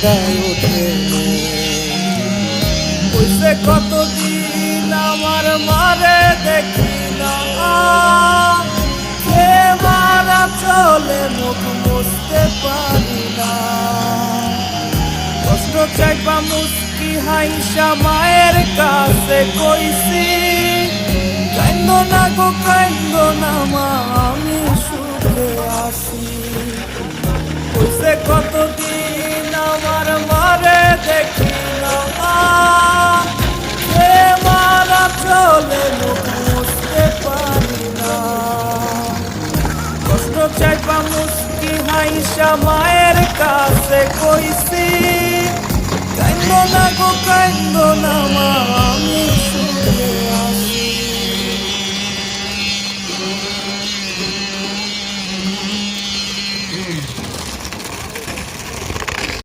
কান্দায় ওঠে কইছে কতদিন আমার মারে দেখি না কে মারা চলে মুখ মুছতে পারি না কষ্ট চাইবা মুস্কি হাইসা মায়ের কাছে কইছি কাইন্দো না গো কাইন্দো না মা আমি সুখে আছি কইছে কতদিন আমার মারে দেখি না কে মারা চলে মুখ মুছতে পারি না কষ্ট চাইবা মুস্কি হাইসা মায়ের কাছে কইছি কাইন্দো না গো কাইন্দো না মা আমি সুখে